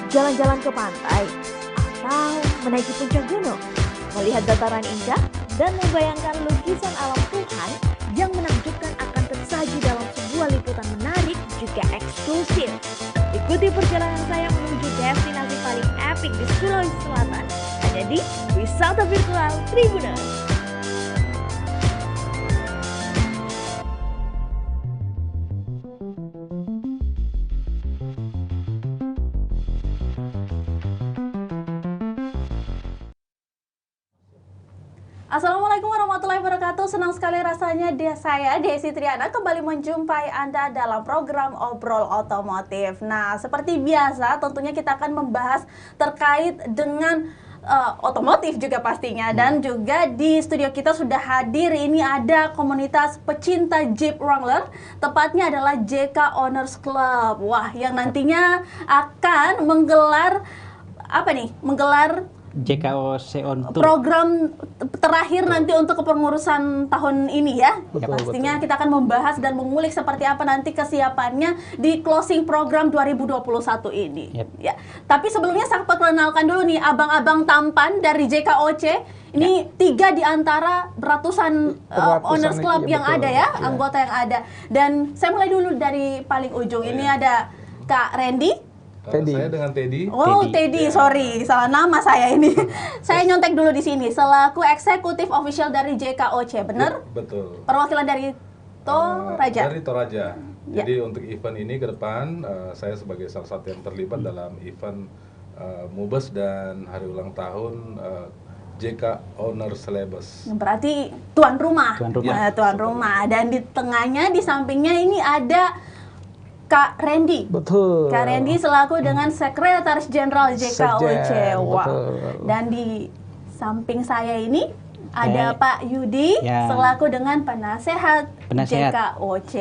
jalan-jalan ke pantai, atau menaiki puncak gunung, melihat dataran indah, dan membayangkan lukisan alam Tuhan yang menakjubkan akan tersaji dalam sebuah liputan menarik juga eksklusif. Ikuti perjalanan saya menuju destinasi paling epik di Sulawesi Selatan, hanya di Wisata Virtual Tribuners. Assalamualaikum warahmatullahi wabarakatuh. Senang sekali rasanya saya Desi Triana kembali menjumpai Anda dalam program Obrol Otomotif. Nah, seperti biasa tentunya kita akan membahas terkait dengan otomotif juga pastinya. Dan juga di studio kita sudah hadir, ini ada komunitas pecinta Jeep Wrangler, tepatnya adalah JK Owners Club. Wah, yang nantinya akan menggelar JKOC on Tour. Program terakhir nanti untuk kepengurusan tahun ini ya. Pastinya kita akan membahas dan mengulik seperti apa nanti kesiapannya di closing program 2021 ini. Ya. Tapi sebelumnya saya perkenalkan dulu nih abang-abang tampan dari JKOC. Ini 3 di antara ratusan Owners Club yang ada ya, anggota yang ada. Dan saya mulai dulu dari paling ujung. Ini ada Kak Randy. Saya dengan Teddy. Oh, Teddy, sorry, salah nama saya ini. Saya nyontek dulu di sini selaku eksekutif official dari JKOC, benar? Ya, betul. Perwakilan dari Toraja. Dari Toraja. Jadi untuk event ini ke depan saya sebagai salah satu yang terlibat dalam event Mubes dan hari ulang tahun JK Owner Celebes. Berarti tuan rumah. Tuan rumah. Dan di tengahnya, di sampingnya ini ada Kak Randy. Betul. Kak Randy selaku dengan Sekretaris Jenderal JKOC. Wow. Dan di samping saya ini ada Pak Yudi selaku dengan penasehat JKOC.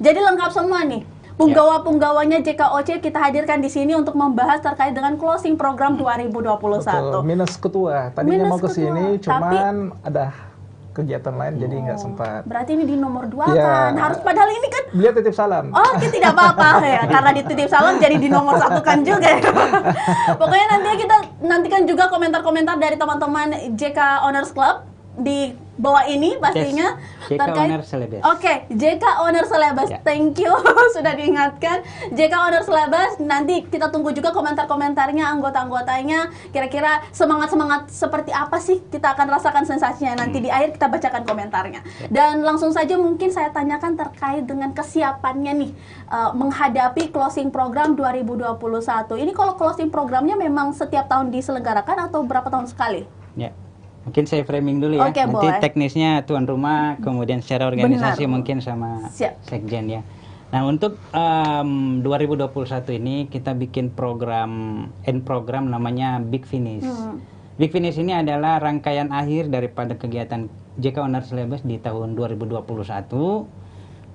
Jadi lengkap semua nih. Punggawa-punggawanya JKOC kita hadirkan di sini untuk membahas terkait dengan closing program 2021. Betul. Minus ketua. Tadinya mau ke sini cuman ada kegiatan lain jadi nggak sempat. Berarti ini di nomor 2 kan? Harus, padahal ini kan beliau titip salam. Oh, tidak apa-apa ya, karena dititip salam jadi di nomor 1 kan juga. Pokoknya nantinya kita nantikan juga komentar-komentar dari teman-teman JK Owners Club di bawah ini pastinya. JK Owners Celebes. Oke, JK Owners Celebes. Thank you sudah diingatkan. JK Owners Celebes, nanti kita tunggu juga komentar-komentarnya, anggota-anggotanya. Kira-kira semangat-semangat seperti apa sih kita akan rasakan sensasinya. Nanti di akhir kita bacakan komentarnya. Dan langsung saja mungkin saya tanyakan terkait dengan kesiapannya nih menghadapi closing program 2021. Ini kalau closing programnya memang setiap tahun diselenggarakan atau berapa tahun sekali? Ya. Mungkin saya framing dulu ya, nanti boleh. Teknisnya tuan rumah, kemudian secara organisasi mungkin sama sekjen ya. Nah untuk 2021 ini kita bikin program namanya Big Finish. Big Finish ini adalah rangkaian akhir daripada kegiatan JK Owners Celebes di tahun 2021.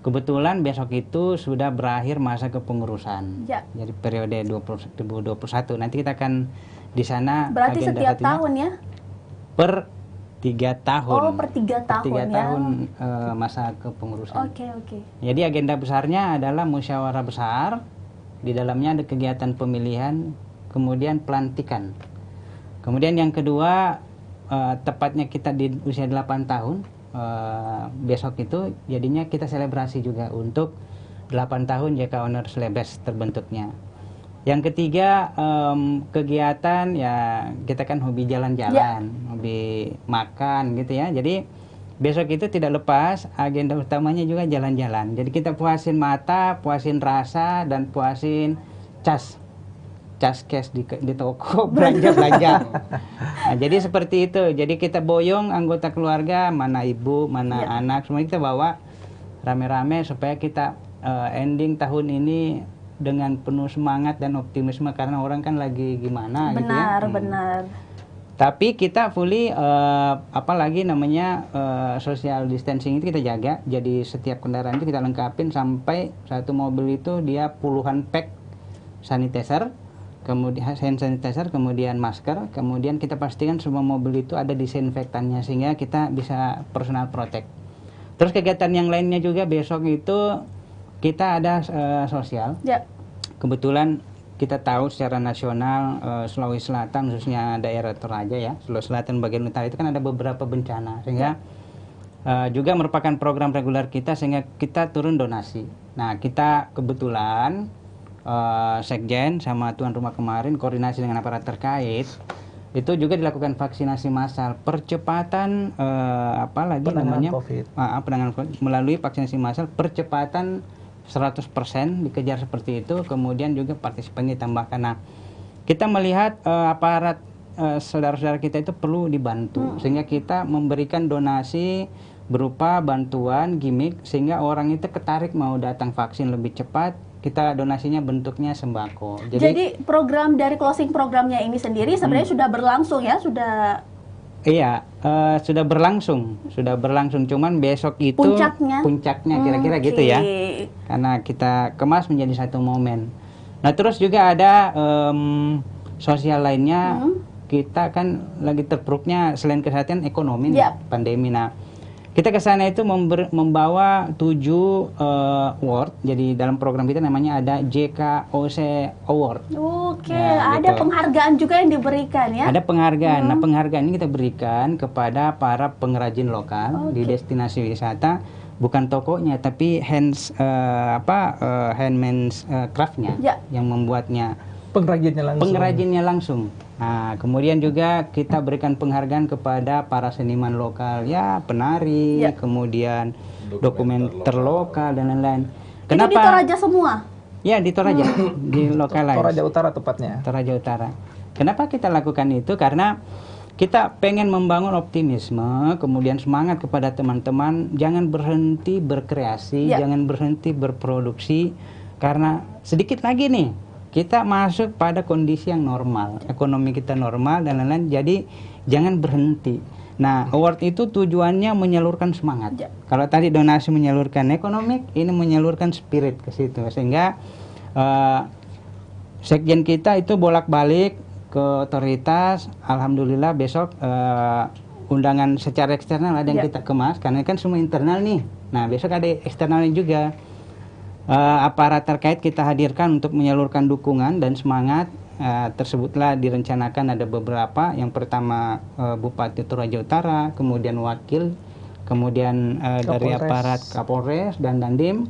Kebetulan besok itu sudah berakhir masa kepengurusan. Jadi periode 2021. Nanti kita akan di sana. Berarti setiap tahun ya? Per 3 tahun. Oh, per 3 tahun ya. 3 tahun masa kepengurusan. Oke. Jadi agenda besarnya adalah musyawarah besar. Di dalamnya ada kegiatan pemilihan, kemudian pelantikan. Kemudian yang kedua, tepatnya kita di usia 8 tahun, besok itu jadinya kita selebrasi juga untuk 8 tahun JK Owners Celebes terbentuknya. Yang ketiga, kegiatan ya kita kan hobi jalan-jalan, hobi makan gitu ya. Jadi besok itu tidak lepas agenda utamanya juga jalan-jalan. Jadi kita puasin mata, puasin rasa, dan puasin cas cash di toko, belanja. Nah, jadi seperti itu. Jadi kita boyong anggota keluarga, mana ibu, mana anak, semua kita bawa rame-rame supaya kita ending tahun ini dengan penuh semangat dan optimisme, karena orang kan lagi gimana gitu ya. Benar. Tapi kita fully apalagi namanya social distancing itu kita jaga. Jadi setiap kendaraan itu kita lengkapin sampai satu mobil itu dia puluhan pack sanitizer, kemudian hand sanitizer, kemudian masker, kemudian kita pastikan semua mobil itu ada disinfektannya sehingga kita bisa personal protect. Terus kegiatan yang lainnya juga besok itu kita ada sosial. Kebetulan kita tahu secara nasional Sulawesi Selatan khususnya daerah Toraja ya, Sulawesi Selatan bagian utara itu kan ada beberapa bencana sehingga juga merupakan program reguler kita sehingga kita turun donasi. Nah, kita kebetulan Sekjen sama tuan rumah kemarin koordinasi dengan aparat terkait itu juga dilakukan vaksinasi massal, percepatan penanganan COVID. Penanganan COVID melalui vaksinasi massal, percepatan 100% dikejar seperti itu, kemudian juga partisipan ditambahkan. Nah, kita melihat aparat saudara-saudara kita itu perlu dibantu, sehingga kita memberikan donasi berupa bantuan gimmick sehingga orang itu ketarik mau datang vaksin lebih cepat. Kita donasinya bentuknya sembako. Jadi program dari closing programnya ini sendiri sebenarnya sudah berlangsung ya, sudah. Iya, sudah berlangsung. Cuman besok itu puncaknya kira-kira gitu ya. Karena kita kemas menjadi satu momen. Nah, terus juga ada sosial lainnya. Kita kan lagi terpuruknya selain kesehatan ekonomi nih, pandemi. Nah, kita ke sana itu membawa 7 award. Jadi dalam program kita namanya ada JKOC Award. Oke, ya, ada gitu. penghargaan juga yang diberikan ya? Ada penghargaan. Nah, penghargaan ini kita berikan kepada para pengrajin lokal di destinasi wisata, bukan tokonya tapi handmade craftnya yang membuatnya. Pengrajinnya langsung. Nah, kemudian juga kita berikan penghargaan kepada para seniman lokal, ya penari, kemudian dokumenter lokal dan lain-lain. Kenapa? Itu di Toraja semua? Ya, di Toraja, di lokal. Toraja Utara tepatnya. Toraja Utara. Kenapa kita lakukan itu? Karena kita pengen membangun optimisme, kemudian semangat kepada teman-teman, jangan berhenti berkreasi, jangan berhenti berproduksi, karena sedikit lagi nih kita masuk pada kondisi yang normal, ekonomi kita normal dan lain-lain, jadi jangan berhenti. Nah, award itu tujuannya menyalurkan semangat. Kalau tadi donasi menyalurkan ekonomi, ini menyalurkan spirit ke situ, sehingga sekjen kita itu bolak-balik ke otoritas. Alhamdulillah besok undangan secara eksternal ada yang kita kemas, karena kan semua internal nih. Nah, besok ada eksternalnya juga. Aparat terkait kita hadirkan untuk menyalurkan dukungan dan semangat. Tersebutlah direncanakan ada beberapa. Yang pertama Bupati Toraja Utara, kemudian wakil, kemudian dari aparat Kapolres dan Dandim,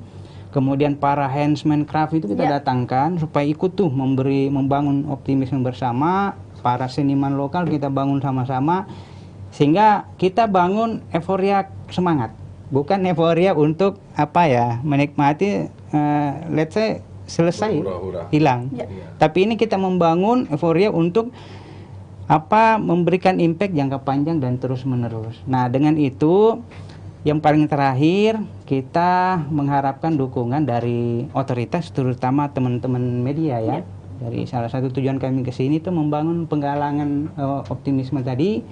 kemudian para handsman craft itu kita datangkan supaya ikut tuh membangun optimisme bersama. Para seniman lokal kita bangun sama-sama sehingga kita bangun euforia semangat. Bukan euforia untuk menikmati let's say selesai hilang. Tapi ini kita membangun euforia untuk memberikan impact jangka panjang dan terus menerus. Nah, dengan itu yang paling terakhir kita mengharapkan dukungan dari otoritas, terutama teman-teman media ya. Dari salah satu tujuan kami ke sini itu membangun penggalangan optimisme tadi.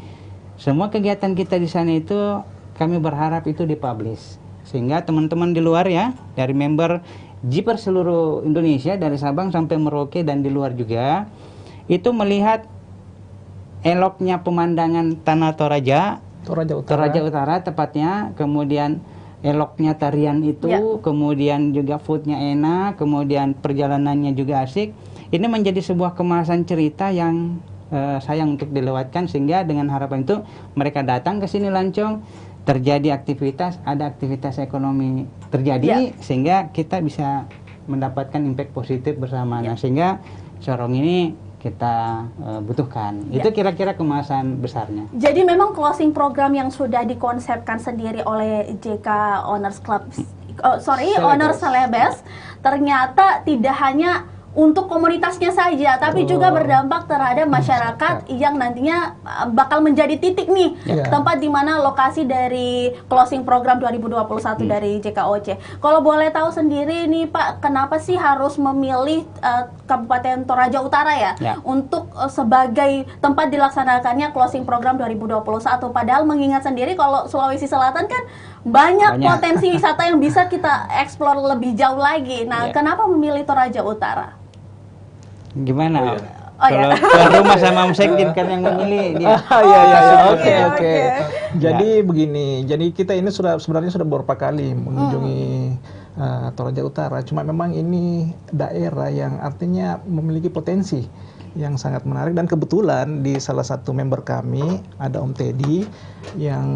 Semua kegiatan kita di sana itu kami berharap itu dipublish sehingga teman-teman di luar ya, dari member Jeeper seluruh Indonesia dari Sabang sampai Merauke dan di luar juga itu melihat eloknya pemandangan tanah Toraja Utara tepatnya, kemudian eloknya tarian itu, kemudian juga foodnya enak, kemudian perjalanannya juga asik. Ini menjadi sebuah kemasan cerita yang sayang untuk dilewatkan, sehingga dengan harapan itu mereka datang ke sini Lancong, terjadi ada aktivitas ekonomi terjadi, sehingga kita bisa mendapatkan impact positif bersamanya, sehingga Sorong ini kita butuhkan. Itu kira-kira kemasan besarnya. Jadi memang closing program yang sudah dikonsepkan sendiri oleh JK Owners Club, Owners Celebes, ternyata tidak hanya untuk komunitasnya saja, tapi juga berdampak terhadap masyarakat yang nantinya bakal menjadi titik nih, tempat di mana lokasi dari closing program 2021 dari JKOC. Kalau boleh tahu sendiri nih Pak, kenapa sih harus memilih Kabupaten Toraja Utara ya untuk sebagai tempat dilaksanakannya closing program 2021? Padahal mengingat sendiri kalau Sulawesi Selatan kan banyak potensi wisata yang bisa kita eksplor lebih jauh lagi. Nah, kenapa memilih Toraja Utara? Gimana? Kalau tuan rumah sama Om Sekjen kan yang memilih dia. Oke. Jadi begini, jadi kita ini sebenarnya sudah beberapa kali mengunjungi Toraja Utara. Cuma memang ini daerah yang artinya memiliki potensi yang sangat menarik, dan kebetulan di salah satu member kami ada Om Teddy yang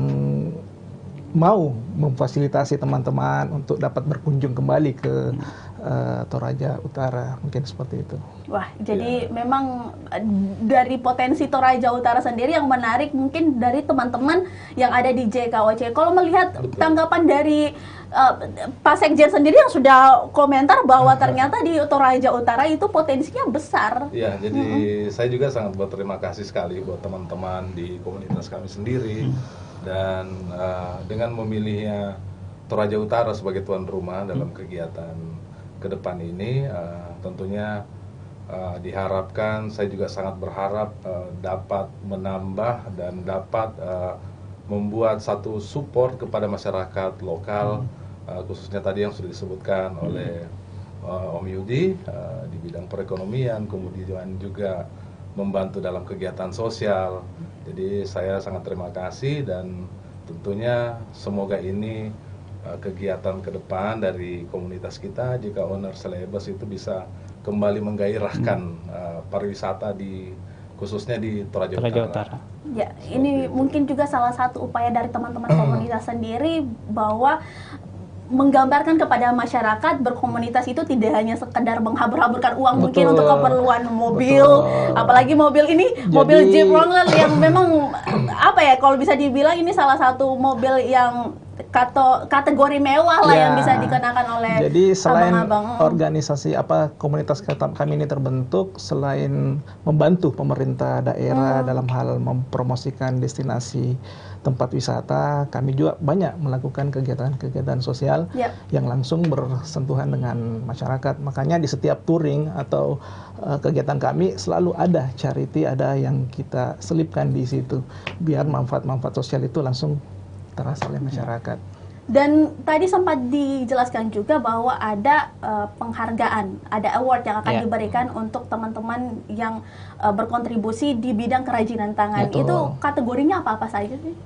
mau memfasilitasi teman-teman untuk dapat berkunjung kembali ke Toraja Utara, mungkin seperti itu. Wah, jadi memang dari potensi Toraja Utara sendiri yang menarik mungkin dari teman-teman yang ada di JKOC. Kalau melihat tanggapan dari Pak Sekjen sendiri yang sudah komentar bahwa ternyata di Toraja Utara itu potensinya besar. Ya, jadi saya juga sangat berterima kasih sekali buat teman-teman di komunitas kami sendiri, dan dengan memilihnya Toraja Utara sebagai tuan rumah dalam kegiatan ke depan ini, tentunya diharapkan, saya juga sangat berharap dapat menambah dan dapat membuat satu support kepada masyarakat lokal, khususnya tadi yang sudah disebutkan oleh Om Yudi di bidang perekonomian, kemudian juga membantu dalam kegiatan sosial. Jadi saya sangat terima kasih, dan tentunya semoga ini kegiatan ke depan dari komunitas kita, jika owner Celebes itu bisa kembali menggairahkan pariwisata khususnya di Toraja Utara. Ya, ini mungkin juga salah satu upaya dari teman-teman komunitas sendiri bahwa menggambarkan kepada masyarakat berkomunitas itu tidak hanya sekedar menghabur-haburkan uang mungkin untuk keperluan mobil, apalagi mobil ini mobil Jeep Wrangler yang memang apa ya, kalau bisa dibilang ini salah satu mobil yang kategori mewah lah yang bisa dikenakan oleh abang-abang. Jadi selain organisasi komunitas kami ini terbentuk, selain membantu pemerintah daerah dalam hal mempromosikan destinasi tempat wisata, kami juga banyak melakukan kegiatan-kegiatan sosial yang langsung bersentuhan dengan masyarakat. Makanya di setiap touring atau kegiatan kami selalu ada charity, ada yang kita selipkan di situ biar manfaat-manfaat sosial itu langsung terasa oleh masyarakat. Dan tadi sempat dijelaskan juga bahwa ada penghargaan, ada award yang akan diberikan untuk teman-teman yang berkontribusi di bidang kerajinan tangan. Itu kategorinya apa-apa saja sih?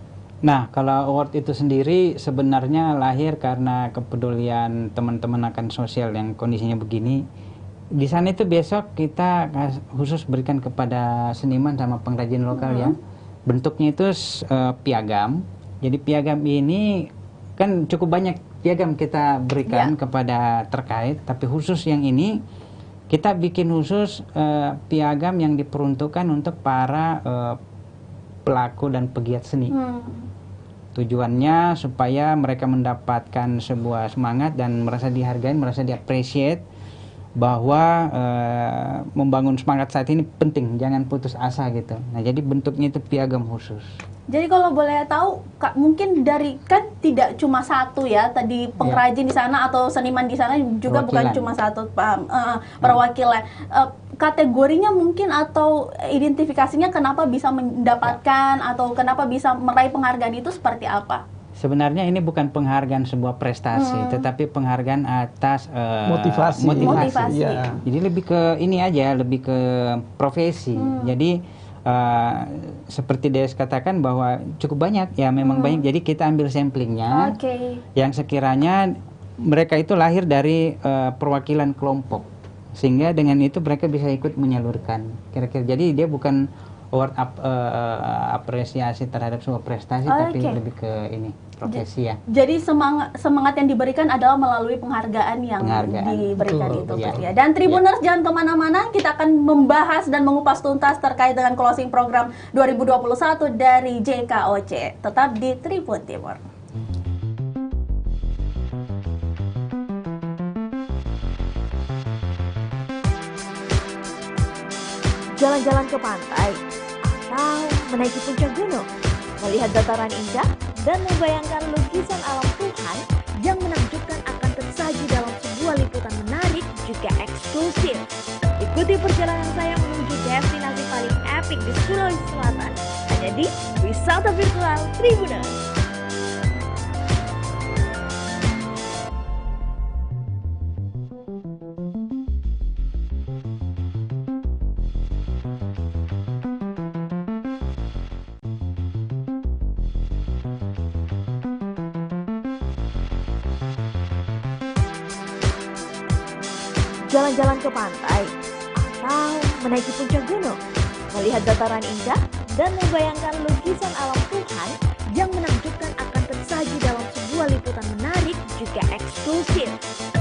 Nah, kalau award itu sendiri sebenarnya lahir karena kepedulian teman-teman akan sosial yang kondisinya begini. Di sana itu besok kita khusus berikan kepada seniman sama pengrajin lokal ya. Bentuknya itu piagam. Jadi piagam ini kan cukup banyak piagam kita berikan kepada terkait, tapi khusus yang ini kita bikin khusus piagam yang diperuntukkan untuk para pelaku dan pegiat seni. Tujuannya supaya mereka mendapatkan sebuah semangat dan merasa dihargai, merasa diapresiasi, bahwa membangun semangat saat ini penting, jangan putus asa gitu. Nah, jadi bentuknya itu piagam khusus. Jadi kalau boleh tahu, Kak, mungkin dari kan tidak cuma satu ya, tadi pengrajin di sana atau seniman di sana juga bukan cuma satu perwakilan. Kategorinya mungkin atau identifikasinya kenapa bisa mendapatkan atau kenapa bisa meraih penghargaan itu seperti apa? Sebenarnya ini bukan penghargaan sebuah prestasi, tetapi penghargaan atas motivasi. Ya. Jadi lebih ke ini aja, lebih ke profesi. Jadi seperti Des katakan bahwa cukup banyak, ya memang banyak. Jadi kita ambil samplingnya, yang sekiranya mereka itu lahir dari perwakilan kelompok, sehingga dengan itu mereka bisa ikut menyalurkan. Kira-kira jadi dia bukan award apresiasi terhadap sebuah prestasi, tapi lebih ke ini profesi ya. Jadi semangat yang diberikan adalah melalui penghargaan yang diberikan itu ya. Dan Tribuners jangan kemana-mana, kita akan membahas dan mengupas tuntas terkait dengan closing program 2021 dari JKOC. Tetap di Tribun Timur. Jalan-jalan ke pantai atau menaiki puncak gunung, melihat dataran indah dan membayangkan lukisan alam Tuhan yang menakjubkan akan tersaji dalam sebuah liputan menarik juga eksklusif. Ikuti perjalanan saya menuju destinasi paling epik di Sulawesi Selatan, hanya di Wisata Virtual Tribuners. jalan-jalan ke pantai, atau menaiki puncak gunung, melihat dataran indah, dan membayangkan lukisan alam Tuhan yang menakjubkan akan tersaji dalam sebuah liputan menarik juga eksklusif.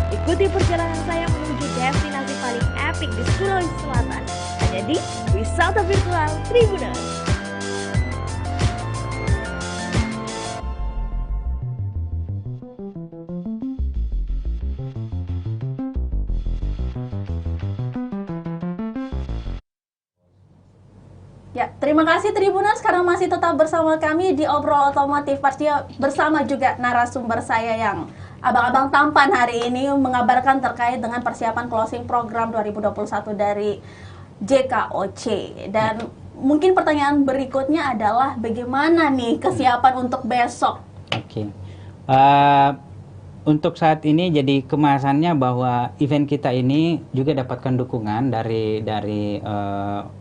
Ikuti perjalanan saya menuju destinasi paling epik di Sulawesi Selatan, hanya di Wisata Virtual Tribuners. Ya, terima kasih Tribuners karena masih tetap bersama kami di Obrol Otomotif, pastinya bersama juga narasumber saya yang abang-abang tampan hari ini mengabarkan terkait dengan persiapan closing program 2021 dari JKOC. Dan mungkin pertanyaan berikutnya adalah bagaimana nih kesiapan untuk besok? Oke. Untuk saat ini jadi kemasannya bahwa event kita ini juga dapatkan dukungan dari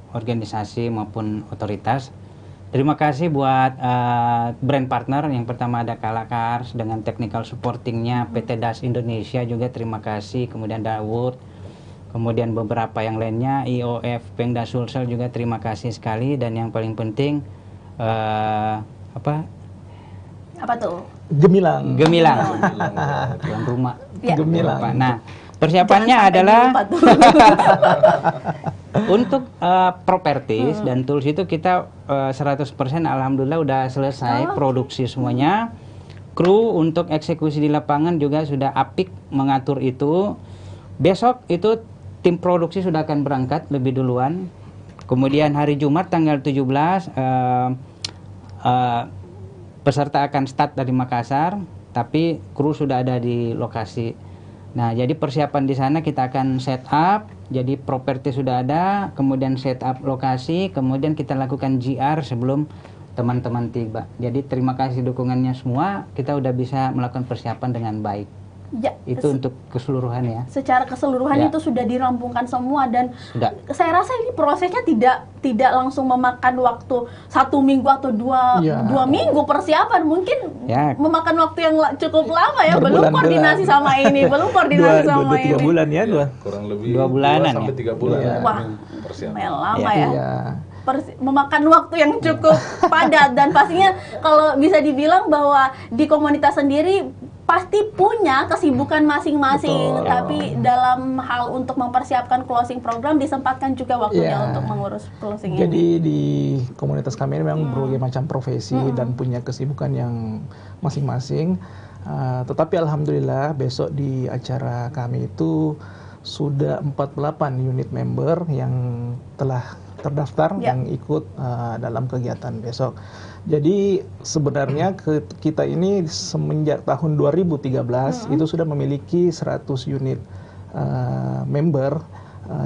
organisasi maupun otoritas. Terima kasih buat brand partner. Yang pertama ada Kalakars dengan technical supportingnya, PT Das Indonesia juga terima kasih, kemudian Dawood, kemudian beberapa yang lainnya, IOF, Pemda Sulsel juga terima kasih sekali. Dan yang paling penting Apa tuh? Gemilang tuan rumah. Ya. Gemilang. Nah, persiapannya adalah untuk properties dan tools itu kita 100% alhamdulillah udah selesai produksi semuanya. Kru untuk eksekusi di lapangan juga sudah apik mengatur itu. Besok itu tim produksi sudah akan berangkat lebih duluan. Kemudian hari Jumat tanggal 17 peserta akan start dari Makassar, tapi kru sudah ada di lokasi. Nah, jadi persiapan di sana kita akan set up, jadi properti sudah ada, kemudian set up lokasi, kemudian kita lakukan GR sebelum teman-teman tiba. Jadi terima kasih dukungannya semua, kita udah bisa melakukan persiapan dengan baik. Ya, Itu untuk keseluruhan ya. secara keseluruhan Ya. itu sudah dirampungkan semua dan Sudah. saya rasa ini prosesnya tidak langsung memakan waktu 1 minggu atau dua Ya. minggu persiapan, mungkin Ya. memakan waktu yang cukup lama ya, belum Berbulan-bulan. koordinasi sama ini, belum koordinasi sama tiga ini. bulan ya, dua. Kurang lebih 2 bulanan 2 sampai ya? 3 bulan Iya. Wah, persiapan. lumayan lama Ya. ya. Iya. Memakan waktu yang cukup padat dan pastinya kalau bisa dibilang bahwa di komunitas sendiri pasti punya kesibukan masing-masing, Betul. tapi dalam hal untuk mempersiapkan closing program disempatkan juga waktunya Iya. untuk mengurus closing ini. Jadi di komunitas kami memang berbagai macam profesi dan punya kesibukan yang masing-masing. Tetapi alhamdulillah besok di acara kami itu sudah 48 unit member yang telah terdaftar Ya. yang ikut dalam kegiatan besok. Jadi sebenarnya kita ini semenjak tahun 2013 itu sudah memiliki 100 unit member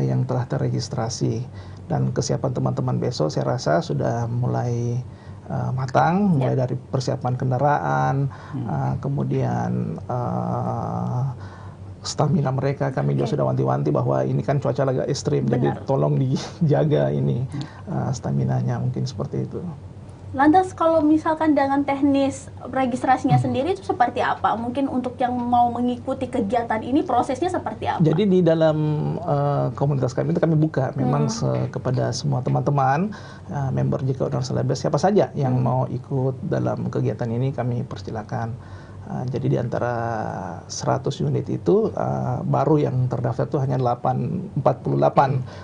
yang telah terregistrasi, dan kesiapan teman-teman besok saya rasa sudah mulai matang, mulai dari persiapan kendaraan, kemudian stamina mereka. Kami juga sudah wanti-wanti bahwa ini kan cuaca lagi ekstrim, jadi tolong dijaga ini staminanya, mungkin seperti itu. Lantas kalau misalkan dengan teknis registrasinya sendiri itu seperti apa? Mungkin untuk yang mau mengikuti kegiatan ini prosesnya seperti apa? Jadi di dalam komunitas kami itu kami buka memang kepada semua teman-teman member JKO dan Selebes, siapa saja yang mau ikut dalam kegiatan ini kami persilakan. Jadi di antara 100 unit itu baru yang terdaftar itu hanya 48,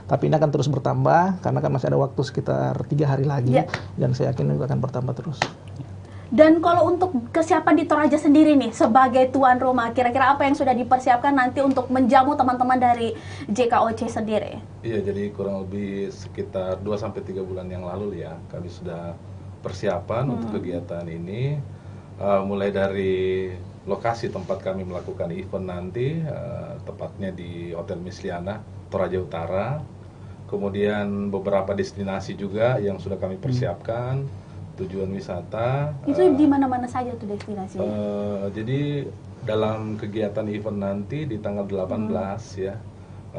tapi ini akan terus bertambah karena kan masih ada waktu sekitar 3 hari lagi, dan saya yakin itu akan bertambah terus. Dan kalau untuk kesiapan di Toraja sendiri nih sebagai tuan rumah, kira-kira apa yang sudah dipersiapkan nanti untuk menjamu teman-teman dari JKOC sendiri? Iya, jadi kurang lebih sekitar 2-3 bulan yang lalu ya, kami sudah persiapan untuk kegiatan ini. Mulai dari lokasi tempat kami melakukan event nanti, tepatnya di Hotel Misliana, Toraja Utara. Kemudian beberapa destinasi juga yang sudah kami persiapkan, tujuan wisata. Itu di mana-mana saja tuh destinasinya? Jadi dalam kegiatan event nanti di tanggal 18 ya,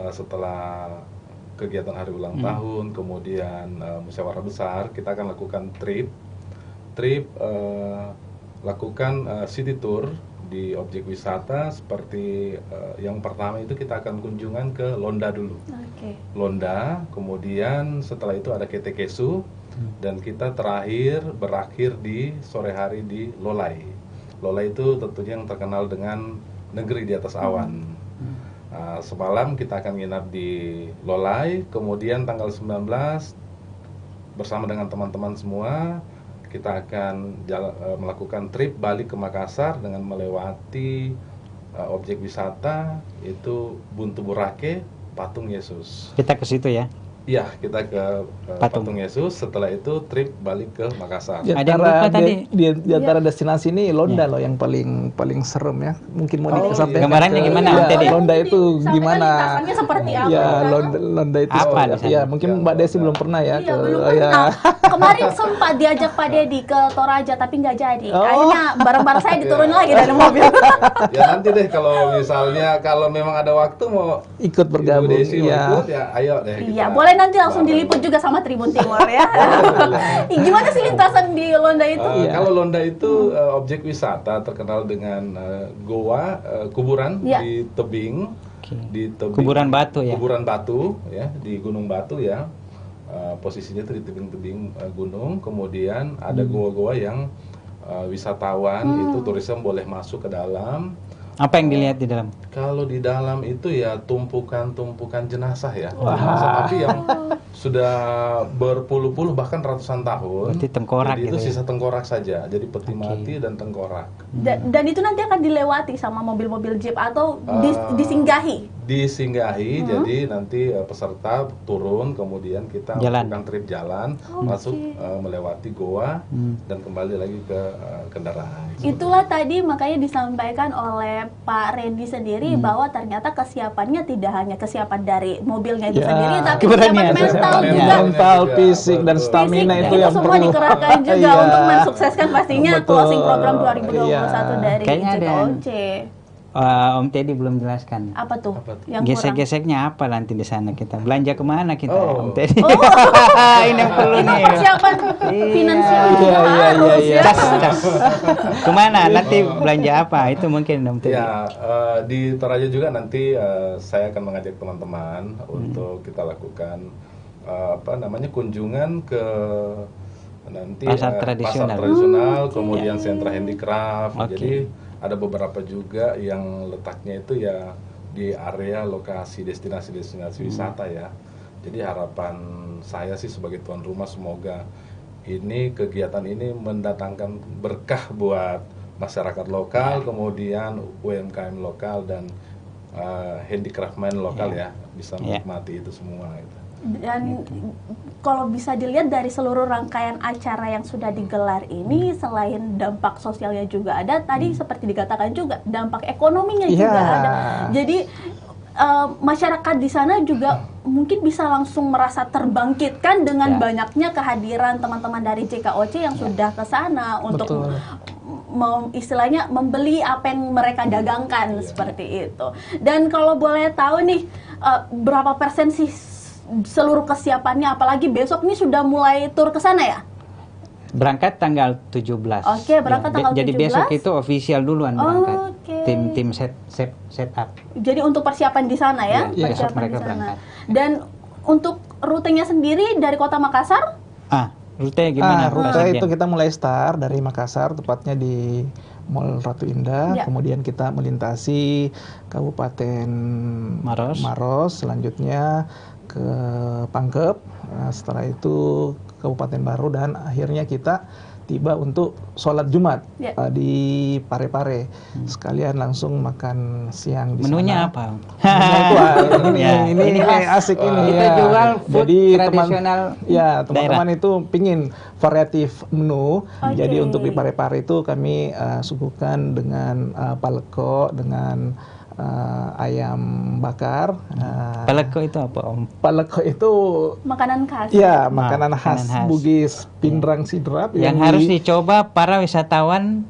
setelah kegiatan hari ulang tahun, kemudian musyawarah besar, kita akan lakukan lakukan city tour di objek wisata seperti yang pertama itu kita akan kunjungan ke Londa dulu. Londa, kemudian setelah itu ada Ketekesu, dan kita berakhir di sore hari di Lolai. Lolai itu tentunya yang terkenal dengan negeri di atas awan. Semalam kita akan nginap di Lolai, kemudian tanggal 19 bersama dengan teman-teman semua kita akan melakukan trip balik ke Makassar dengan melewati objek wisata itu Buntu Burake, Patung Yesus. Kita ke situ ya. Iya, kita ke Patung Yesus. Setelah itu trip balik ke Makassar. Di Ada yang antara, lupa tadi. di antara destinasi ini Londa loh yang paling serem ya. Mungkin mau disampaikan. Gambarannya gimana, Om Teddy? Londa itu gimana? Lintasannya seperti apa? Ya, Londa itu Apa di sana? ya, mungkin Mbak Desi belum pernah ya. Iya, belum pernah. Kemarin sempat diajak Pak Dedi ke Toraja tapi nggak jadi. Akhirnya barang-barang saya diturunin lagi dari mobil. Ya nanti deh kalau misalnya memang ada waktu mau Ikut bergabung. Ibu Desi mau Ya. ikut ya ayo deh. Iya, kita boleh nanti langsung bareng. diliput juga sama Tribun Timur ya. Gimana sih lintasan di Londa itu? Iya. Kalau Londa itu objek wisata terkenal dengan goa, kuburan Iya. di tebing, di tebing, Kuburan batu ya. kuburan batu ya di Gunung Batu ya. Posisinya itu di tebing-tebing gunung. Kemudian ada goa-goa yang wisatawan itu turisme boleh masuk ke dalam. Apa yang dilihat di dalam? Kalau di dalam itu ya tumpukan-tumpukan jenazah ya, jenazah tapi yang sudah berpuluh-puluh bahkan ratusan tahun. Berarti tengkorak Jadi itu gitu ya? sisa tengkorak saja, jadi peti mati dan tengkorak. Dan itu nanti akan dilewati sama mobil-mobil jeep atau disinggahi. Disinggahi, jadi nanti peserta turun, kemudian kita Jalan. melakukan trip jalan, masuk melewati goa dan kembali lagi ke kendaraan. Itulah tadi makanya disampaikan oleh Pak Randy sendiri bahwa ternyata kesiapannya tidak hanya kesiapan dari mobilnya itu Ya. sendiri, tapi Keberanian. kesiapan mental Keberanian. juga. Mental, fisik dan stamina Fisik, itu yang semua perlu. dikerahkan juga Iya. untuk mensukseskan pastinya Betul. closing program 2021 Iya. dari Kayaknya ada yang- JKOC. Om Teddy belum jelaskan. Apa tuh? Apa tuh? Yang kurang? Gesek-geseknya apa nanti di sana kita? Belanja kemana kita, Oh. Om Teddy? Ini yang perlu Ini nih. persiapan finansial juga Iya, iya, harus iya, ya. Cas, cas. Kemana? Nanti belanja apa? Itu mungkin Om Teddy. Ya, di Toraja juga nanti saya akan mengajak teman-teman untuk kita lakukan kunjungan ke nanti Pasar tradisional. kemudian sentra handicraft. Oke. Jadi ada beberapa juga yang letaknya itu ya di area lokasi destinasi-destinasi wisata ya. Jadi harapan saya sih sebagai tuan rumah semoga kegiatan ini mendatangkan berkah buat masyarakat lokal, kemudian UMKM lokal dan handicraftman lokal ya bisa menikmati itu semua. Gitu. Dan kalau bisa dilihat dari seluruh rangkaian acara yang sudah digelar ini, selain dampak sosialnya juga ada, tadi seperti dikatakan juga dampak ekonominya juga Iya. ada. Jadi masyarakat di sana juga mungkin bisa langsung merasa terbangkitkan dengan banyaknya kehadiran teman-teman dari JKOC yang sudah ke sana untuk Betul. istilahnya membeli apa yang mereka dagangkan seperti itu. Dan kalau boleh tahu nih, berapa persen sih seluruh kesiapannya, apalagi besok nih sudah mulai tur ke sana ya? Berangkat tanggal 17. Oke, berangkat tanggal Jadi 17. besok itu official duluan berangkat. Oke. Tim set up. Jadi untuk persiapan di sana ya? Iya, besok Persiapan mereka di sana. berangkat. Dan untuk rutenya sendiri dari kota Makassar? Rute gimana? Pak Rute Sekjen? itu kita mulai start dari Makassar, tepatnya di Mall Ratu Indah. Ya. Kemudian kita melintasi Kabupaten Maros. selanjutnya ke Pangkep. Setelah itu Kabupaten Baru dan akhirnya kita tiba untuk sholat Jumat Ya. di Parepare. Sekalian langsung makan siang di Menunya sana. apa? Menunya Ya, ini ini khas. asik ini Kita ya. jual food Jadi tradisional teman-teman itu pingin variatif menu. Oke. Jadi untuk di Parepare itu kami suguhkan dengan paleko, dengan ayam bakar. Peleko itu apa, Om? Paleko itu Makanan khas. ya makanan khas makanan khas. Bugis Pindrang Sidrap Yang harus dicoba para wisatawan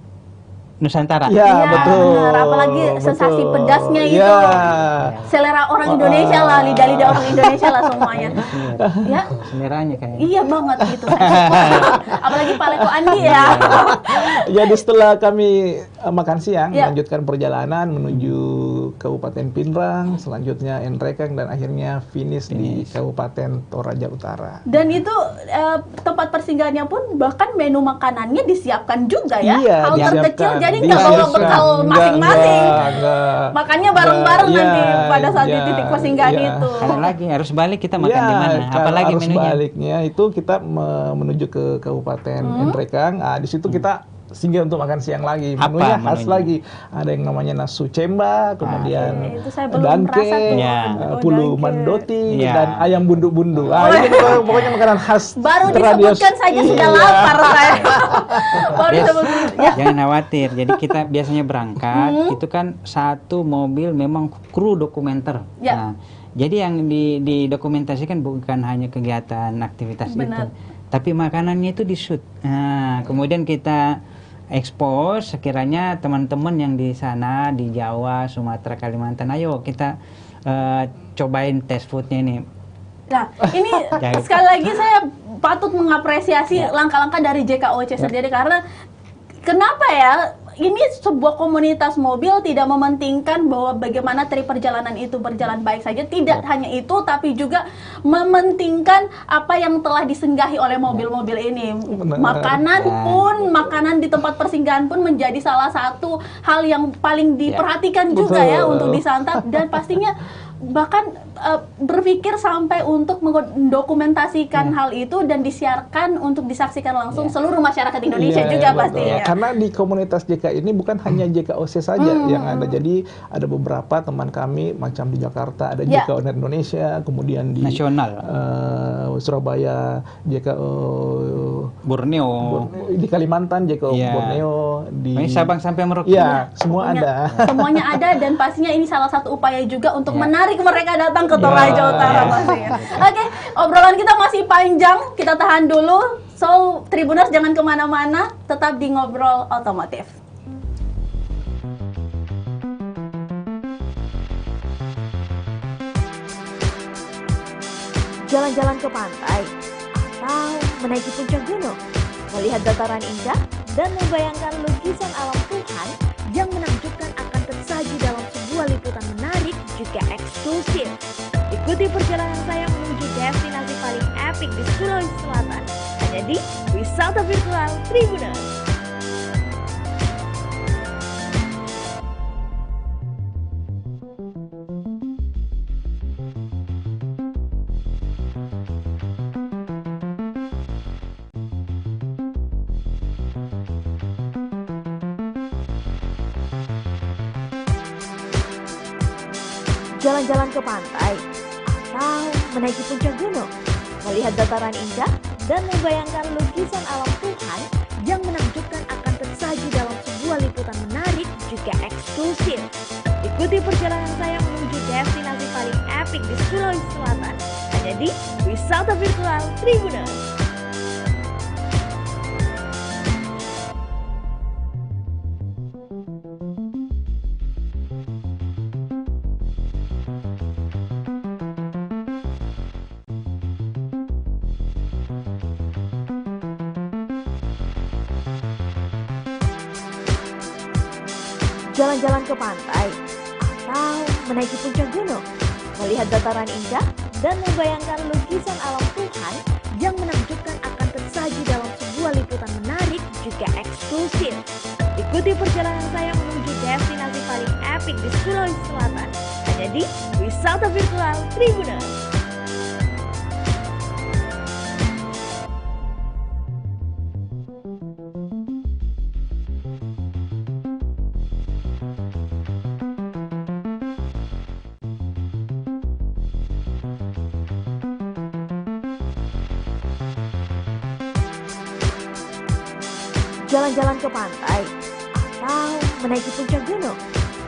Nusantara. Ya, Iya, betul. benar. Apalagi sensasi betul. pedasnya itu. Iya. Selera orang Indonesia lah, lidah-lidah orang Indonesia lah semuanya. Ya, Seleranya kayaknya. iya banget gitu. Apalagi Paleko Andi ya. Jadi setelah kami makan siang, Ya. melanjutkan perjalanan menuju Kabupaten Pinrang, selanjutnya Nrekang, dan akhirnya finish di Kabupaten Toraja Utara. Dan itu tempat persinggahannya pun bahkan menu makanannya disiapkan juga ya. Iya, Hal terkecil, disiapkan. jadi nggak bawa Disiapkan. bekal Nggak, masing-masing. nggak. Makannya bareng-bareng Iya, nanti pada saat di iya, titik persinggahan iya. itu. Ada lagi harus balik kita makan Ya, di mana? Apalagi arus menunya? baliknya itu kita menuju ke Kabupaten Nrekang. Di situ kita singgah untuk makan siang lagi. Apa Menunya khas menunya? lagi. Ada yang namanya nasu cemba, kemudian Itu saya belum dangke, merasa tuh. Ya. pulu Dangke. mandoti, Ya. dan ayam bundu-bundu. Ini pokoknya makanan khas. Baru tradisi. disebutkan saja sudah Iya. lapar saya. Baru Yes. disebut. Ya. Jangan khawatir. Jadi kita biasanya berangkat itu kan satu mobil memang kru dokumenter. Ya. Nah, jadi yang didokumentasikan bukan hanya kegiatan aktivitas Benar. itu, tapi makanannya itu di shoot. Nah, kemudian kita expose sekiranya teman-teman yang di sana di Jawa, Sumatera, Kalimantan, ayo kita cobain test foodnya ini. Nah, ini Jangan. sekali lagi saya patut mengapresiasi langkah-langkah dari JKOC sendiri karena kenapa ya? Ini sebuah komunitas mobil tidak mementingkan bahwa bagaimana tri perjalanan itu berjalan baik saja. Tidak hanya itu, tapi juga mementingkan apa yang telah disinggahi oleh mobil-mobil ini. Benar. Makanan Ya. pun, makanan di tempat persinggahan pun menjadi salah satu hal yang paling diperhatikan juga ya Betul. untuk disantap. Dan pastinya bahkan berpikir sampai untuk mendokumentasikan hal itu dan disiarkan untuk disaksikan langsung seluruh masyarakat Indonesia Iya, juga betul. pastinya. Karena di komunitas JK ini bukan hanya JKOC saja yang ada. Jadi ada beberapa teman kami macam di Jakarta ada Ya. JKO Indonesia, kemudian di Nasional. Surabaya JKO, Borneo. di Kalimantan JKO Iya. Borneo, di Ini Sabang sampai Merauke. Iya, semua Pokoknya ada. Semuanya ada dan pastinya ini salah satu upaya juga untuk menarik mereka datang ke Toraja Utara pastinya. Oke, obrolan kita masih panjang, kita tahan dulu. So, Tribuners jangan kemana-mana, tetap di Ngobrol Otomotif. Jalan-jalan ke pantai atau menaiki puncak gunung, melihat dataran indah dan membayangkan lukisan alam Tuhan yang menakjubkan akan tersaji dalam sebuah liputan menarik juga eksklusif. Ikuti perjalanan saya menuju destinasi paling epik di Sulawesi Selatan, hanya di Wisata Virtual Tribuners. Jalan-jalan ke pantai atau menaiki puncak gunung, melihat dataran indah dan membayangkan lukisan alam Tuhan yang menakjubkan akan tersaji dalam sebuah liputan menarik juga eksklusif. Ikuti perjalanan saya menuju destinasi paling epik di Sulawesi Selatan, hanya di Wisata Virtual Tribuners. Jalan-jalan ke pantai atau menaiki puncak gunung, melihat dataran indah dan membayangkan lukisan alam Tuhan yang menakjubkan akan tersaji dalam sebuah liputan menarik juga eksklusif. Ikuti perjalanan saya menuju destinasi paling epik di Sulawesi Selatan, hanya di Wisata Virtual Tribuners. Jalan-jalan ke pantai atau menaiki puncak gunung,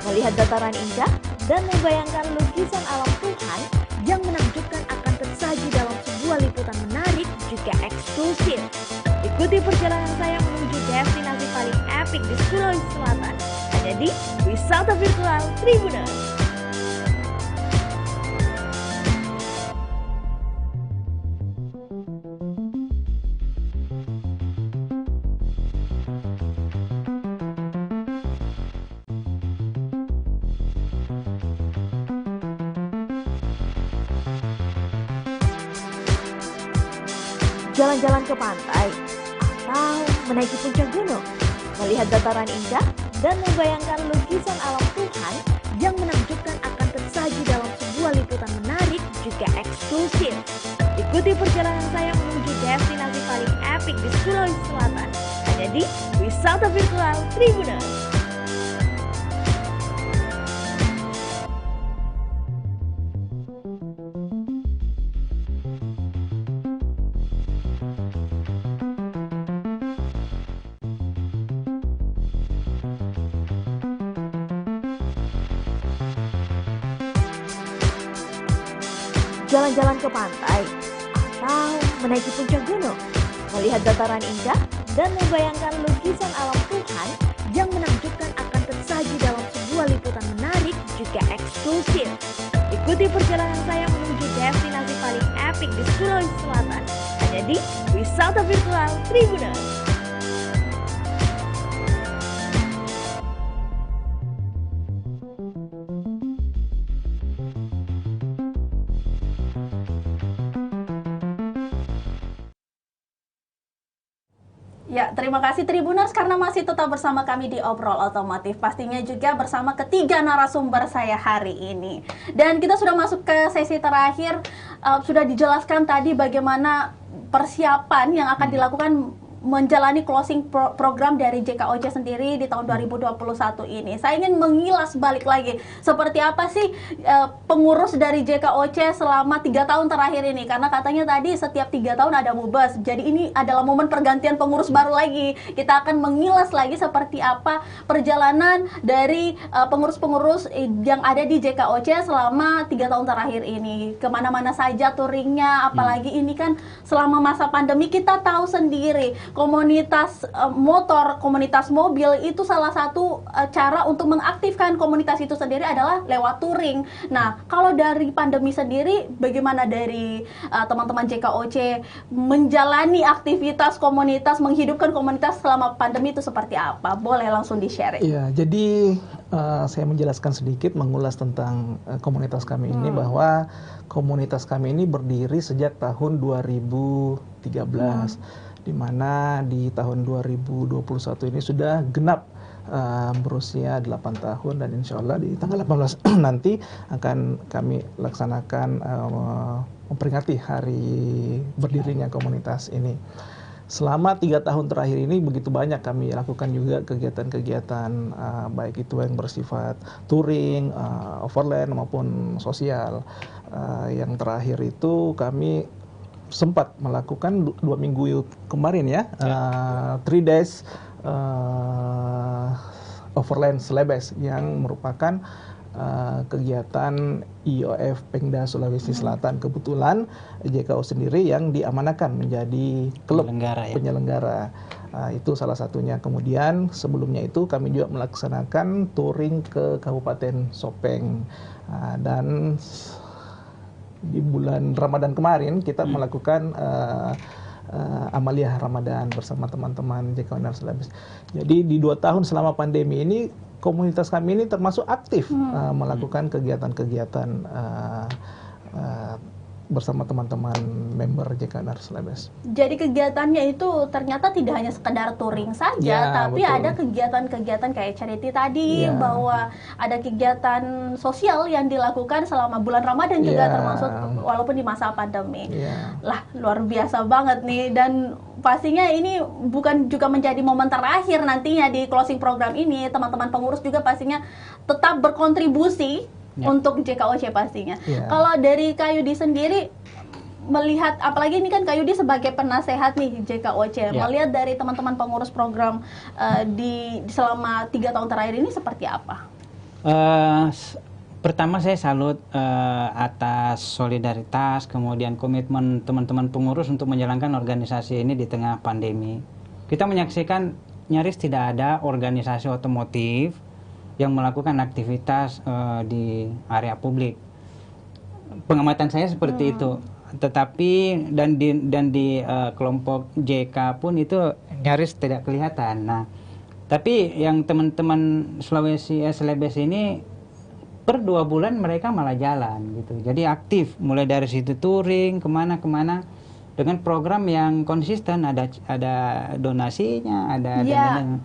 melihat dataran indah dan membayangkan lukisan alam Tuhan yang menakjubkan akan tersaji dalam sebuah liputan menarik juga eksklusif. Ikuti perjalanan saya menuju destinasi paling epik epik di Sulawesi Selatan. Hanya di Wisata Virtual Tribuners. Jalan-jalan ke pantai atau menaiki puncak gunung, melihat dataran indah dan membayangkan lukisan alam Tuhan yang menakjubkan akan tersaji dalam sebuah liputan menarik juga eksklusif. Ikuti perjalanan saya menuju destinasi paling epik di Sulawesi Selatan, hanya di Wisata Virtual Tribuners. Jalan-jalan ke pantai atau menaiki puncak gunung, melihat dataran indah dan membayangkan lukisan alam Tuhan yang menakjubkan akan tersaji dalam sebuah liputan menarik juga eksklusif. Ikuti perjalanan saya menuju destinasi paling epik di Sulawesi Selatan, hanya di Wisata Virtual Tribuners. Ya, terima kasih Tribuners karena masih tetap bersama kami di Obrol Otomotif. Pastinya juga bersama ketiga narasumber saya hari ini. Dan kita sudah masuk ke sesi terakhir. Sudah dijelaskan tadi bagaimana persiapan yang akan dilakukan menjalani closing program dari JKOC sendiri di tahun 2021 ini. Saya ingin mengilas balik lagi, seperti apa sih pengurus dari JKOC selama 3 tahun terakhir ini, karena katanya tadi setiap 3 tahun ada mubas, jadi ini adalah momen pergantian pengurus baru lagi. Kita akan mengilas lagi seperti apa perjalanan dari pengurus-pengurus yang ada di JKOC selama 3 tahun terakhir ini, kemana-mana saja touringnya, apalagi ini kan selama masa pandemi kita tahu sendiri, komunitas motor, komunitas mobil itu salah satu cara untuk mengaktifkan komunitas itu sendiri adalah lewat touring. Nah, kalau dari pandemi sendiri, bagaimana dari teman-teman JKOC menjalani aktivitas komunitas, menghidupkan komunitas selama pandemi itu seperti apa? Boleh langsung di-share. Iya, jadi saya menjelaskan sedikit, mengulas tentang komunitas kami ini, bahwa komunitas kami ini berdiri sejak tahun 2013. Di mana di tahun 2021 ini sudah genap berusia 8 tahun, dan insya Allah di tanggal 18 nanti akan kami laksanakan memperingati hari berdirinya komunitas ini. Selama 3 tahun terakhir ini begitu banyak kami lakukan juga kegiatan-kegiatan baik itu yang bersifat touring, overland maupun sosial. Yang terakhir itu kami sempat melakukan 2 minggu kemarin ya, 3 days overland Celebes yang merupakan kegiatan IOF Pengda Sulawesi Selatan. Kebetulan JKO sendiri yang diamanakan menjadi klub penyelenggara. Itu salah satunya. Kemudian sebelumnya itu kami juga melaksanakan touring ke Kabupaten Sopeng, dan di bulan Ramadan kemarin kita melakukan Amaliyah Ramadan bersama teman-teman JKO Celebes. Jadi di 2 tahun selama pandemi ini komunitas kami ini termasuk aktif melakukan kegiatan-kegiatan bersama teman-teman member JK Celebes. Jadi kegiatannya itu ternyata tidak hanya sekedar touring saja, tapi betul, ada kegiatan-kegiatan kayak charity tadi, bahwa ada kegiatan sosial yang dilakukan selama bulan Ramadan juga, termasuk walaupun di masa pandemi. Lah, luar biasa banget nih, dan pastinya ini bukan juga menjadi momen terakhir nantinya di closing program ini. Teman-teman pengurus juga pastinya tetap berkontribusi untuk JKOC pastinya. Kalau dari Kak Yudi sendiri melihat, apalagi ini kan Kak Yudi sebagai penasehat nih JKOC, melihat dari teman-teman pengurus program di selama 3 tahun terakhir ini seperti apa? Pertama saya salut atas solidaritas, kemudian komitmen teman-teman pengurus untuk menjalankan organisasi ini di tengah pandemi. Kita menyaksikan nyaris tidak ada organisasi otomotif yang melakukan aktivitas di area publik. Pengamatan saya seperti itu. Tetapi dan di kelompok JK pun itu nyaris tidak kelihatan. Nah, tapi yang teman-teman Sulawesi Celebes ini per 2 bulan mereka malah jalan gitu. Jadi aktif, mulai dari situ touring kemana-kemana dengan program yang konsisten, ada donasinya, ada dana.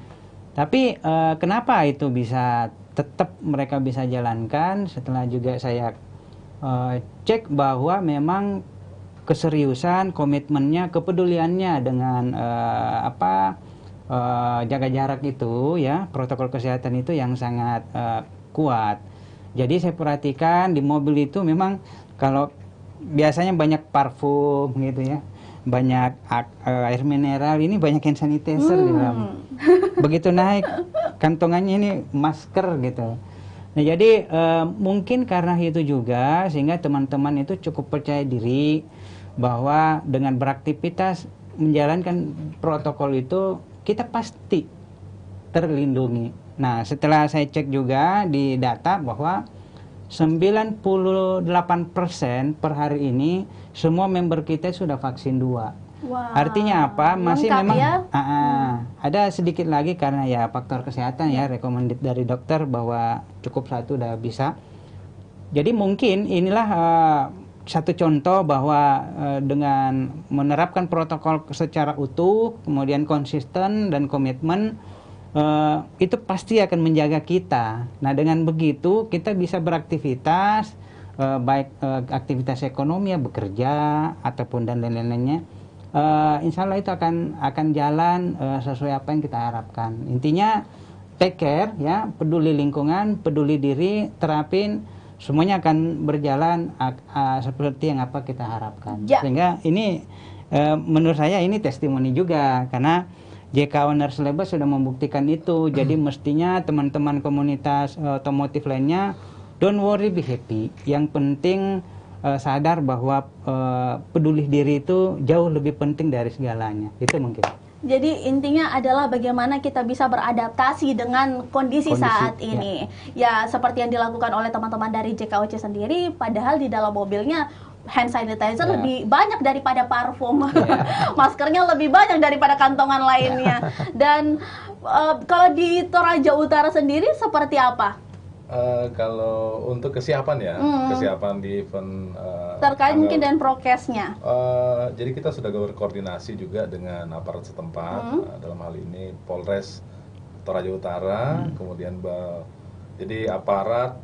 Tapi kenapa itu bisa tetap mereka bisa jalankan? Setelah juga saya cek bahwa memang keseriusan, komitmennya, kepeduliannya dengan jaga jarak itu ya, protokol kesehatan itu yang sangat kuat. Jadi saya perhatikan di mobil itu memang kalau biasanya banyak parfum gitu ya, banyak air mineral, ini banyak hand sanitizer di dalam. Begitu naik kantongannya ini masker gitu. Nah jadi mungkin karena itu juga sehingga teman-teman itu cukup percaya diri bahwa dengan beraktivitas menjalankan protokol itu kita pasti terlindungi. Nah setelah saya cek juga di data bahwa 98% per hari ini semua member kita sudah vaksin 2. Wow. Artinya apa? Masih Lengkap memang ya? Ada sedikit lagi karena ya faktor kesehatan ya, recommended dari dokter bahwa cukup 1 udah bisa. Jadi mungkin inilah satu contoh bahwa dengan menerapkan protokol secara utuh, kemudian konsisten dan komitmen, itu pasti akan menjaga kita. Nah dengan begitu kita bisa beraktivitas, baik aktivitas ekonomi ya, bekerja ataupun dan lain-lainnya. Insya Allah itu akan jalan sesuai apa yang kita harapkan. Intinya take care ya, peduli lingkungan, peduli diri, terapin, semuanya akan berjalan seperti yang apa kita harapkan. Sehingga ini menurut saya ini testimoni juga karena JK Owner Celebes sudah membuktikan itu. Jadi mestinya teman-teman komunitas otomotif lainnya don't worry, be happy. Yang penting sadar bahwa peduli diri itu jauh lebih penting dari segalanya. Itu mungkin. Jadi intinya adalah bagaimana kita bisa beradaptasi dengan kondisi saat ini. Ya seperti yang dilakukan oleh teman-teman dari JKOC sendiri, padahal di dalam mobilnya hand sanitizer lebih banyak daripada parfum, maskernya lebih banyak daripada kantongan lainnya. Dan kalau di Toraja Utara sendiri seperti apa? Kalau untuk kesiapan ya, kesiapan di event terkait mungkin dan prokesnya. Jadi kita sudah berkoordinasi juga dengan aparat setempat, dalam hal ini Polres Toraja Utara, kemudian jadi aparat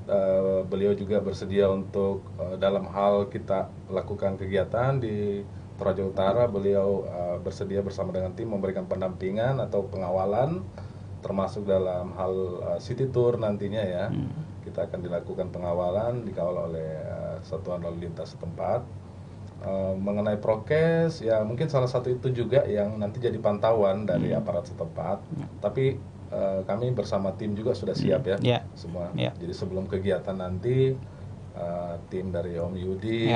beliau juga bersedia untuk dalam hal kita lakukan kegiatan di Toraja Utara, beliau bersedia bersama dengan tim memberikan pendampingan atau pengawalan, termasuk dalam hal city tour nantinya ya. Kita akan dilakukan pengawalan, dikawal oleh satuan lalu lintas setempat. Mengenai prokes ya mungkin salah satu itu juga yang nanti jadi pantauan dari aparat setempat. Tapi kami bersama tim juga sudah siap ya semua. Jadi sebelum kegiatan nanti tim dari Om Yudi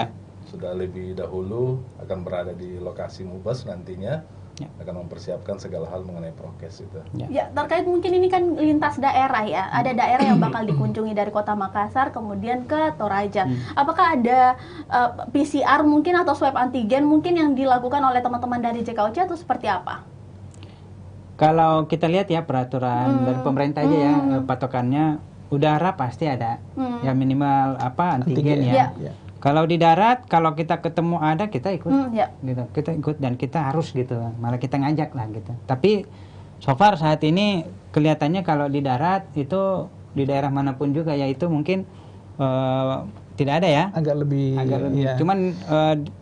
sudah lebih dahulu akan berada di lokasi Mubes nantinya. Akan mempersiapkan segala hal mengenai prokes itu. Ya, terkait mungkin ini kan lintas daerah ya. Ada daerah yang bakal dikunjungi dari Kota Makassar kemudian ke Toraja. Apakah ada PCR mungkin atau swab antigen mungkin yang dilakukan oleh teman-teman dari JKOC atau seperti apa? Kalau kita lihat ya peraturan dari pemerintah aja ya, patokannya udara pasti ada. Ya minimal antigen ya. Kalau di darat, kalau kita ketemu ada, kita ikut, gitu. Kita ikut dan kita harus gitu, malah kita ngajak lah gitu. Tapi so far saat ini kelihatannya kalau di darat itu di daerah manapun juga ya itu mungkin tidak ada ya. Agak lebih. Cuman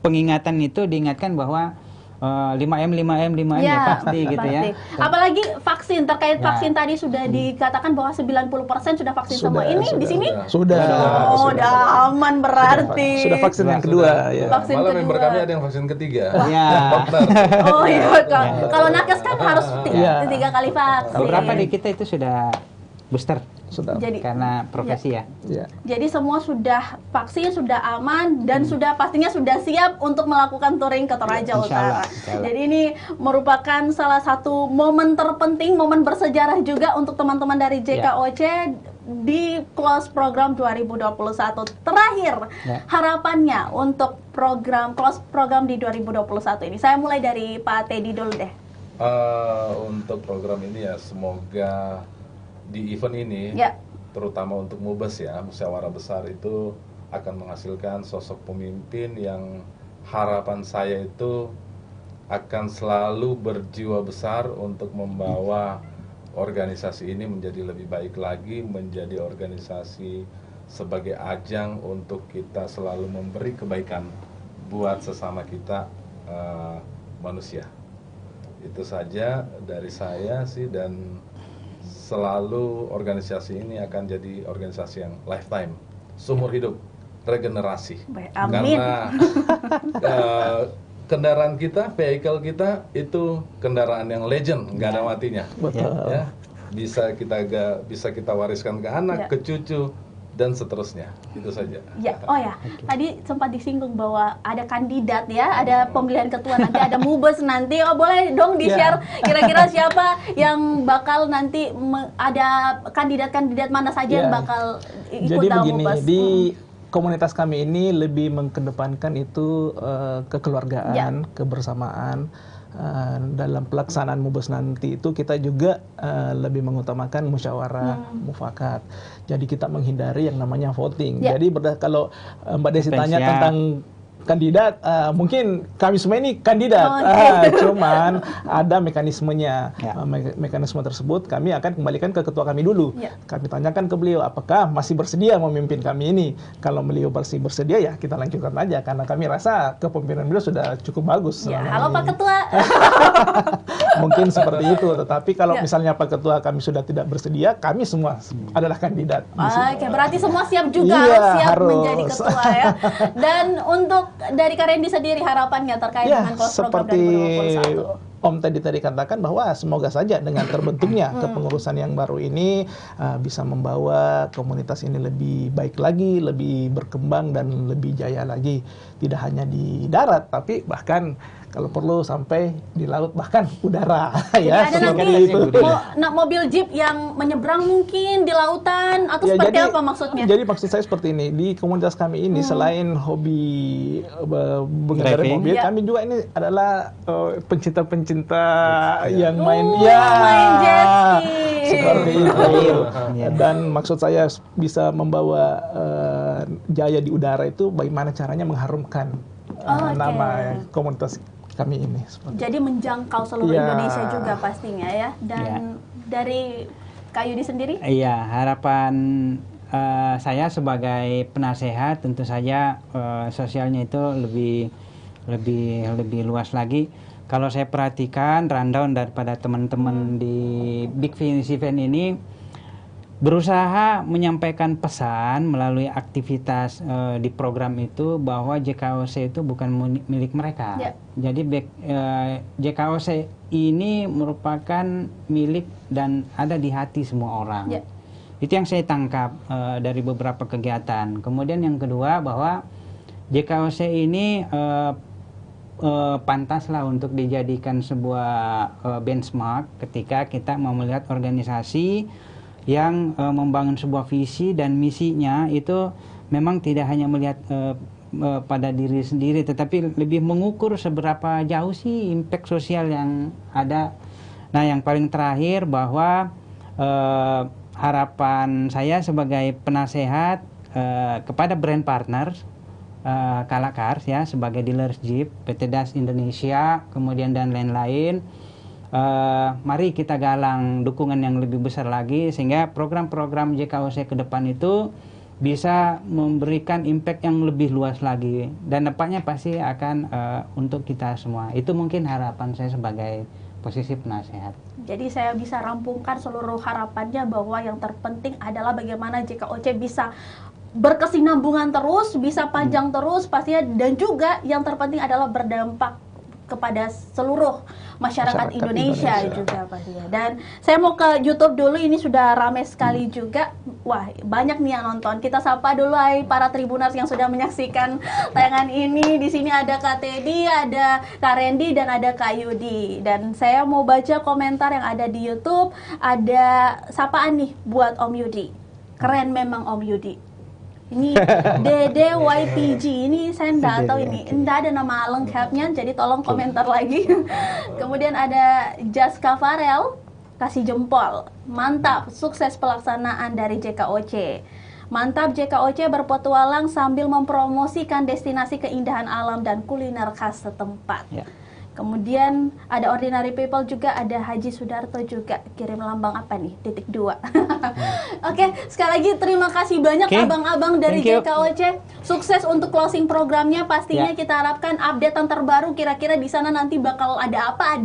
pengingatan itu diingatkan bahwa 5M ya pasti gitu ya. Apalagi vaksin, terkait vaksin tadi sudah dikatakan bahwa 90% sudah vaksin semua. Ini di sini sudah aman berarti. Sudah vaksin yang kedua ya. Malah member kami ada yang vaksin ketiga. Oh iya, kalau nakes kan harus 3 kali vaksin. Beberapa di kita itu sudah booster. sudah. Karena profesi ya. Ya. Jadi semua sudah vaksin, sudah aman, dan pastinya sudah siap untuk melakukan touring ke Toraja Insya Utara. Allah, insya Allah. Jadi ini merupakan salah satu momen terpenting, momen bersejarah juga untuk teman-teman dari JKOC di close program 2021. Terakhir, harapannya untuk close program di 2021 ini. Saya mulai dari Pak Teddy dulu deh. Untuk program ini ya, semoga di event ini, terutama untuk MUBES ya, musyawarah besar itu akan menghasilkan sosok pemimpin yang harapan saya itu akan selalu berjiwa besar untuk membawa organisasi ini menjadi lebih baik lagi, menjadi organisasi sebagai ajang untuk kita selalu memberi kebaikan buat sesama kita manusia. Itu saja dari saya sih, dan selalu organisasi ini akan jadi organisasi yang lifetime, seumur hidup, regenerasi. Amin. Karena kendaraan kita, vehicle kita itu kendaraan yang legend, nggak ada matinya. Betul. Ya, bisa kita wariskan ke anak, ke cucu, dan seterusnya. Itu saja. Ya, tadi sempat disinggung bahwa ada kandidat ya, ada pemilihan ketua nanti, ada MUBES nanti. Oh, boleh dong di-share kira-kira siapa yang bakal nanti ada kandidat-kandidat mana saja yang bakal ikut Jadi dalam begini, MUBES? di komunitas kami ini lebih mengedepankan itu kekeluargaan, kebersamaan. Dalam pelaksanaan MUBES nanti itu kita juga lebih mengutamakan musyawarah mufakat. Jadi kita menghindari yang namanya voting. Jadi kalau Mbak Desi tanya tentang kandidat, mungkin kami semua ini kandidat, cuman ada mekanismenya. Mekanisme tersebut kami akan kembalikan ke ketua kami dulu. Kami tanyakan ke beliau apakah masih bersedia memimpin kami ini. Kalau beliau masih bersedia, ya kita lanjutkan aja, karena kami rasa kepemimpinan beliau sudah cukup bagus. Halo Pak Ketua. Mungkin seperti itu. Tetapi kalau misalnya Pak Ketua kami sudah tidak bersedia, kami semua adalah kandidat. Oke, berarti semua siap juga, siap menjadi ketua ya. Dan untuk dari Kak Randy sendiri harapannya terkait dengan close program 2021. Om tadi katakan bahwa semoga saja dengan terbentuknya kepengurusan yang baru ini bisa membawa komunitas ini lebih baik lagi, lebih berkembang dan lebih jaya lagi. Tidak hanya di darat, tapi bahkan kalau perlu sampai di laut, bahkan udara. Ya, ada nanti mobil jeep yang menyeberang mungkin di lautan atau seperti apa maksudnya? Jadi maksud saya seperti ini, di komunitas kami ini selain hobi mengendarai mobil, kami juga ini adalah pencinta-pencinta yang main jet ski. Seperti itu. Dan maksud saya bisa membawa jaya di udara itu bagaimana caranya mengharumkan nama komunitas kami ini. Jadi menjangkau seluruh Indonesia juga pastinya ya. Dan dari Kak Yudi sendiri? Iya, harapan saya sebagai penasehat tentu saja sosialnya itu lebih luas lagi. Kalau saya perhatikan rundown daripada teman-teman di Big Finish Event ini berusaha menyampaikan pesan melalui aktivitas di program itu bahwa JKOC itu bukan milik mereka. Jadi JKOC ini merupakan milik dan ada di hati semua orang. Itu yang saya tangkap dari beberapa kegiatan. Kemudian yang kedua bahwa JKOC ini pantaslah untuk dijadikan sebuah benchmark ketika kita mau melihat organisasi yang membangun sebuah visi dan misinya itu memang tidak hanya melihat pada diri sendiri, tetapi lebih mengukur seberapa jauh sih impact sosial yang ada. Nah, yang paling terakhir bahwa harapan saya sebagai penasehat kepada brand partners Kalakars ya, sebagai dealers Jeep, PT Das Indonesia, kemudian dan lain-lain. Mari kita galang dukungan yang lebih besar lagi sehingga program-program JKOC ke depan itu bisa memberikan impact yang lebih luas lagi dan dampaknya pasti akan untuk kita semua. Itu mungkin harapan saya sebagai posisi penasehat. Jadi saya bisa rampungkan seluruh harapannya bahwa yang terpenting adalah bagaimana JKOC bisa berkesinambungan terus, bisa panjang terus pastinya, dan juga yang terpenting adalah berdampak kepada seluruh masyarakat Indonesia Indonesia juga Pak Dia. Dan saya mau ke YouTube dulu, ini sudah ramai sekali juga. Wah, banyak nih yang nonton. Kita sapa dulu para Tribuners yang sudah menyaksikan tayangan ini. Di sini ada Kak Teddy, ada Kak Randy, dan ada Kak Yudi. Dan saya mau baca komentar yang ada di YouTube. Ada sapaan nih buat Om Yudi. Keren memang Om Yudi. Ini Dede YPG, ini saya nggak tahu ini, nggak ada nama lengkapnya, jadi tolong komentar lagi. Kemudian ada Jaska Farel, kasih jempol, mantap, sukses pelaksanaan dari JKOC. Mantap, JKOC berpetualang sambil mempromosikan destinasi keindahan alam dan kuliner khas setempat. Ya. Kemudian ada Ordinary People juga, ada Haji Sudarto juga kirim lambang apa nih? .2. Oke, sekali lagi terima kasih banyak abang-abang dari JKOC. Sukses untuk closing programnya. Pastinya kita harapkan update yang terbaru, kira-kira di sana nanti bakal ada apa.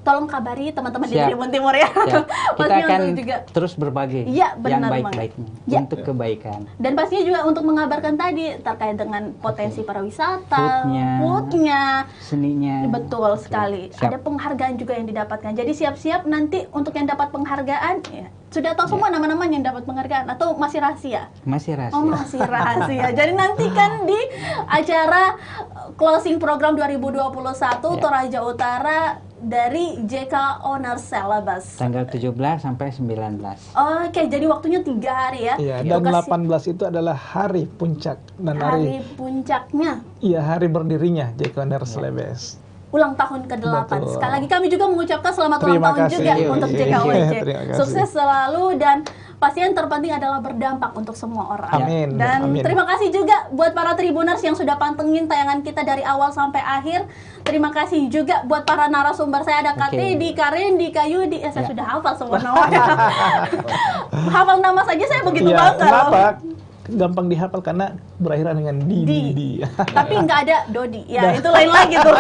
Tolong kabari teman-teman di Tribun Timur ya. Kita akan juga terus berbagi yang baik-baiknya untuk kebaikan. Dan pastinya juga untuk mengabarkan tadi terkait dengan potensi pariwisata, foodnya, seninya. Betul sekali. Ada penghargaan juga yang didapatkan. Jadi siap-siap nanti untuk yang dapat penghargaan. Ya. Sudah tahu semua nama-nama yang dapat penghargaan atau masih rahasia? Masih rahasia. Oh, masih rahasia. Jadi nanti kan di acara closing program 2021 Toraja Utara dari JK Honor Syllabus. Tanggal 17 sampai 19. Oke, jadi waktunya 3 hari ya. Iya, dan 18 itu adalah hari puncak dan hari puncaknya. Iya, hari berdirinya JK Honor Syllabus. Ulang tahun ke-8. Sekali lagi kami juga mengucapkan selamat ulang tahun juga untuk JKOC. Sukses selalu dan pasti yang terpenting adalah berdampak untuk semua orang. Amin. Dan terima kasih juga buat para Tribuners yang sudah pantengin tayangan kita dari awal sampai akhir. Terima kasih juga buat para narasumber saya, ada Kak Teddy, Kak Randy, Kak Yudi. Saya sudah hafal semua namanya. Hafal nama saja saya begitu bangga. Kenapa? Gampang dihafal karena berakhiran dengan di. Tapi nggak ada Dodi. Ya, itu lain lagi tuh.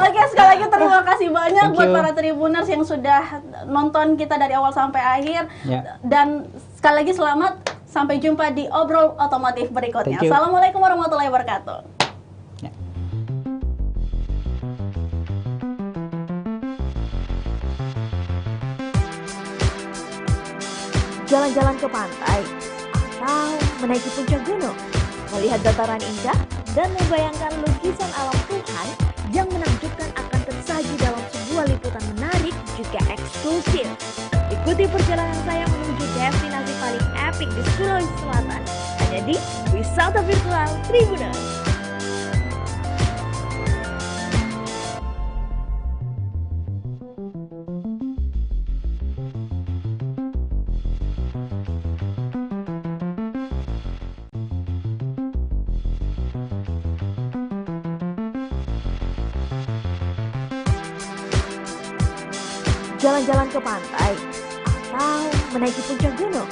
Oke, sekali lagi terima kasih banyak buat para Tribuners yang sudah nonton kita dari awal sampai akhir. Dan sekali lagi selamat, sampai jumpa di Obrol Otomotif berikutnya. Assalamualaikum warahmatullahi wabarakatuh. Jalan-jalan ke pantai atau menaiki puncak gunung, melihat dataran indah dan membayangkan lukisan alam Tuhan yang menakjubkan akan tersaji dalam sebuah liputan menarik juga eksklusif. Ikuti perjalanan saya menuju destinasi paling epik di Sulawesi Selatan, hanya di Wisata Virtual Tribuners. Jalan-jalan ke pantai atau menaiki puncak gunung,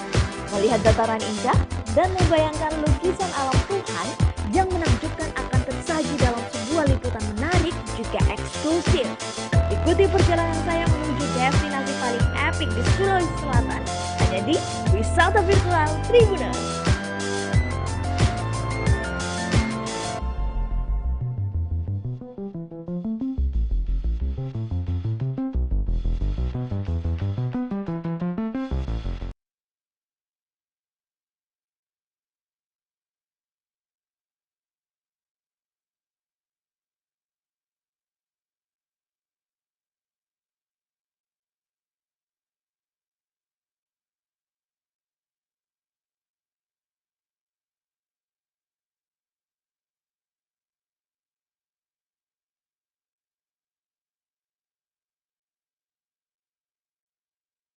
melihat dataran indah dan membayangkan lukisan alam Tuhan yang menakjubkan akan tersaji dalam sebuah liputan menarik juga eksklusif. Ikuti perjalanan saya menuju destinasi paling epik di Sulawesi Selatan, hanya di Wisata Virtual Tribuners.